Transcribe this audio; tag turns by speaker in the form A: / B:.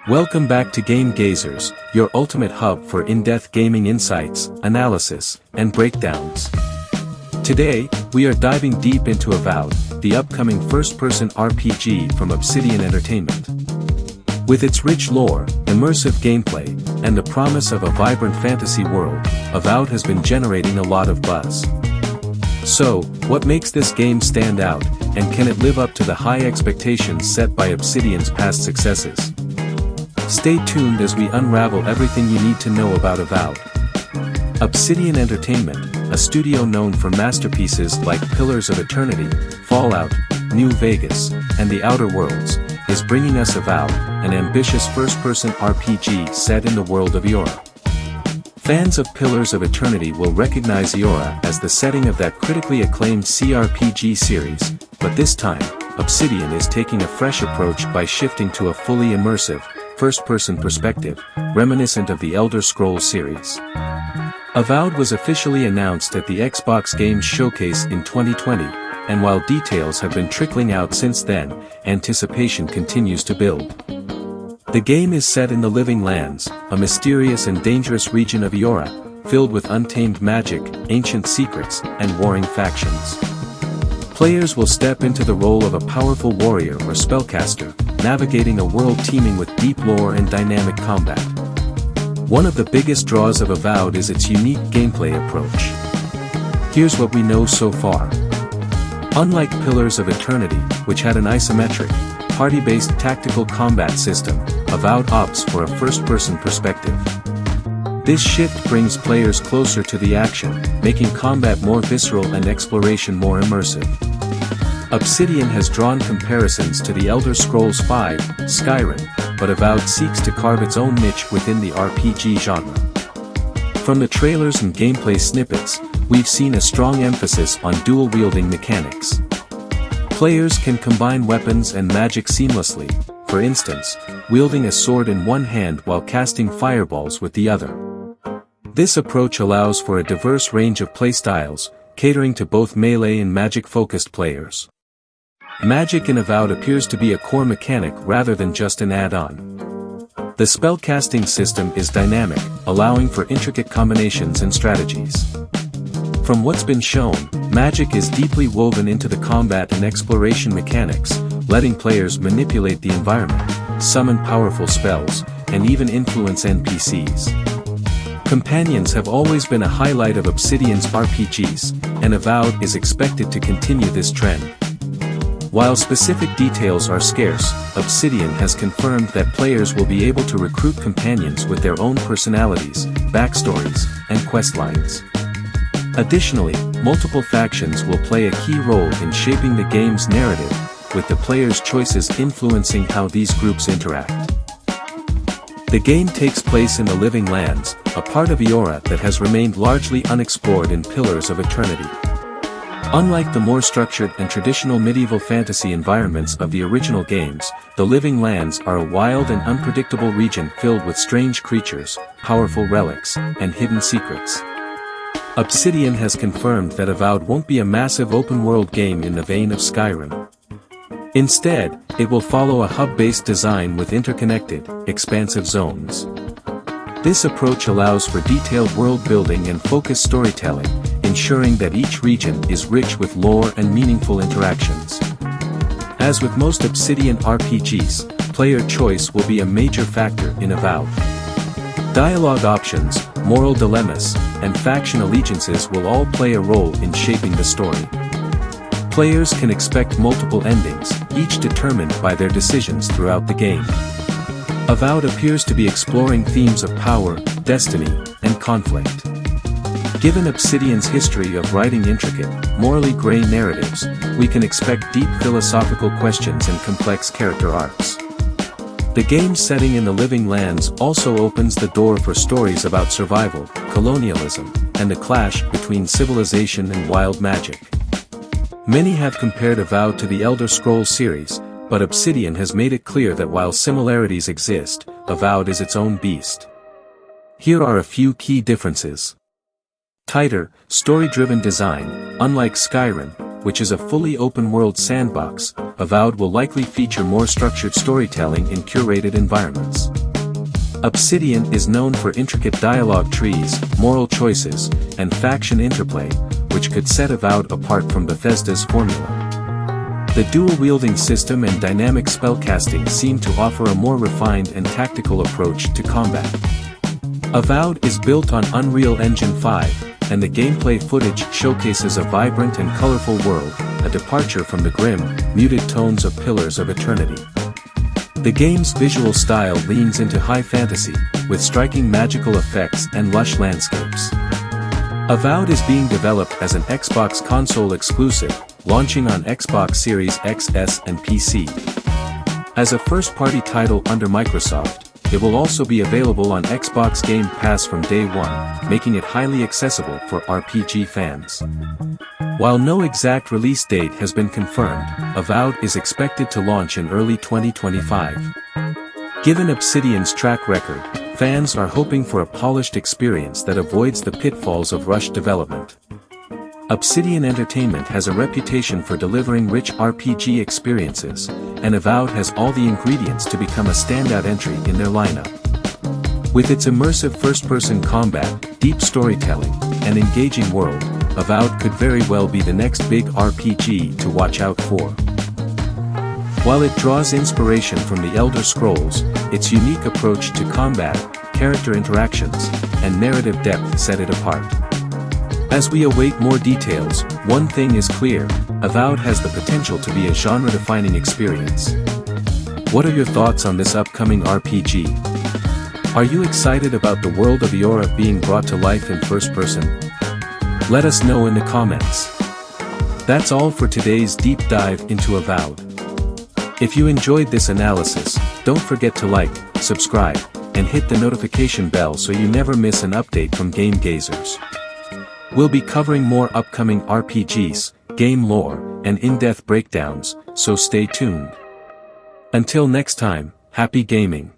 A: Welcome back to Game Gazers, your ultimate hub for in-depth gaming insights, analysis, and breakdowns. Today, we are diving deep into Avowed, the upcoming first-person RPG from Obsidian Entertainment. With its rich lore, immersive gameplay, and the promise of a vibrant fantasy world, Avowed has been generating a lot of buzz. So, what makes this game stand out, and can it live up to the high expectations set by Obsidian's past successes? Stay tuned as we unravel everything you need to know about Avowed. Obsidian Entertainment, a studio known for masterpieces like Pillars of Eternity, Fallout, New Vegas, and The Outer Worlds, is bringing us Avowed, an ambitious first-person RPG set in the world of Eora. Fans of Pillars of Eternity will recognize Eora as the setting of that critically acclaimed CRPG series, but this time, Obsidian is taking a fresh approach by shifting to a fully immersive, first-person perspective, reminiscent of the Elder Scrolls series. Avowed was officially announced at the Xbox Games Showcase in 2020, and while details have been trickling out since then, anticipation continues to build. The game is set in the Living Lands, a mysterious and dangerous region of Eora, filled with untamed magic, ancient secrets, and warring factions. Players will step into the role of a powerful warrior or spellcaster, navigating a world teeming with deep lore and dynamic combat. One of the biggest draws of Avowed is its unique gameplay approach. Here's what we know so far. Unlike Pillars of Eternity, which had an isometric, party-based tactical combat system, Avowed opts for a first-person perspective. This shift brings players closer to the action, making combat more visceral and exploration more immersive. Obsidian has drawn comparisons to the Elder Scrolls V, Skyrim, but Avowed seeks to carve its own niche within the RPG genre. From the trailers and gameplay snippets, we've seen a strong emphasis on dual-wielding mechanics. Players can combine weapons and magic seamlessly, for instance, wielding a sword in one hand while casting fireballs with the other. This approach allows for a diverse range of playstyles, catering to both melee and magic-focused players. Magic in Avowed appears to be a core mechanic rather than just an add-on. The spellcasting system is dynamic, allowing for intricate combinations and strategies. From what's been shown, magic is deeply woven into the combat and exploration mechanics, letting players manipulate the environment, summon powerful spells, and even influence NPCs. Companions have always been a highlight of Obsidian's RPGs, and Avowed is expected to continue this trend. While specific details are scarce, Obsidian has confirmed that players will be able to recruit companions with their own personalities, backstories, and questlines. Additionally, multiple factions will play a key role in shaping the game's narrative, with the player's choices influencing how these groups interact. The game takes place in the Living Lands, a part of Eora that has remained largely unexplored in Pillars of Eternity. Unlike the more structured and traditional medieval fantasy environments of the original games, the Living Lands are a wild and unpredictable region filled with strange creatures, powerful relics, and hidden secrets. Obsidian has confirmed that Avowed won't be a massive open-world game in the vein of Skyrim. Instead, it will follow a hub-based design with interconnected, expansive zones. This approach allows for detailed world-building and focused storytelling, ensuring that each region is rich with lore and meaningful interactions. As with most Obsidian RPGs, player choice will be a major factor in Avowed. Dialogue options, moral dilemmas, and faction allegiances will all play a role in shaping the story. Players can expect multiple endings, each determined by their decisions throughout the game. Avowed appears to be exploring themes of power, destiny, and conflict. Given Obsidian's history of writing intricate, morally gray narratives, we can expect deep philosophical questions and complex character arcs. The game's setting in the Living Lands also opens the door for stories about survival, colonialism, and the clash between civilization and wild magic. Many have compared Avowed to the Elder Scrolls series, but Obsidian has made it clear that while similarities exist, Avowed is its own beast. Here are a few key differences. Tighter, story-driven design. Unlike Skyrim, which is a fully open-world sandbox, Avowed will likely feature more structured storytelling in curated environments. Obsidian is known for intricate dialogue trees, moral choices, and faction interplay, which could set Avowed apart from Bethesda's formula. The dual-wielding system and dynamic spellcasting seem to offer a more refined and tactical approach to combat. Avowed is built on Unreal Engine 5, and the gameplay footage showcases a vibrant and colorful world, a departure from the grim, muted tones of Pillars of Eternity. The game's visual style leans into high fantasy, with striking magical effects and lush landscapes. Avowed is being developed as an Xbox console exclusive, launching on Xbox Series XS and PC. As a first-party title under Microsoft, it will also be available on Xbox Game Pass from day one, making it highly accessible for RPG fans. While no exact release date has been confirmed, Avowed is expected to launch in early 2025. Given Obsidian's track record, fans are hoping for a polished experience that avoids the pitfalls of rushed development. Obsidian Entertainment has a reputation for delivering rich RPG experiences, and Avowed has all the ingredients to become a standout entry in their lineup. With its immersive first-person combat, deep storytelling, and engaging world, Avowed could very well be the next big RPG to watch out for. While it draws inspiration from the Elder Scrolls, its unique approach to combat, character interactions, and narrative depth set it apart. As we await more details, one thing is clear: Avowed has the potential to be a genre-defining experience. What are your thoughts on this upcoming RPG? Are you excited about the world of Eora being brought to life in first person? Let us know in the comments. That's all for today's deep dive into Avowed. If you enjoyed this analysis, don't forget to like, subscribe, and hit the notification bell so you never miss an update from Game Gazers. We'll be covering more upcoming RPGs, game lore, and in-depth breakdowns, so stay tuned. Until next time, happy gaming.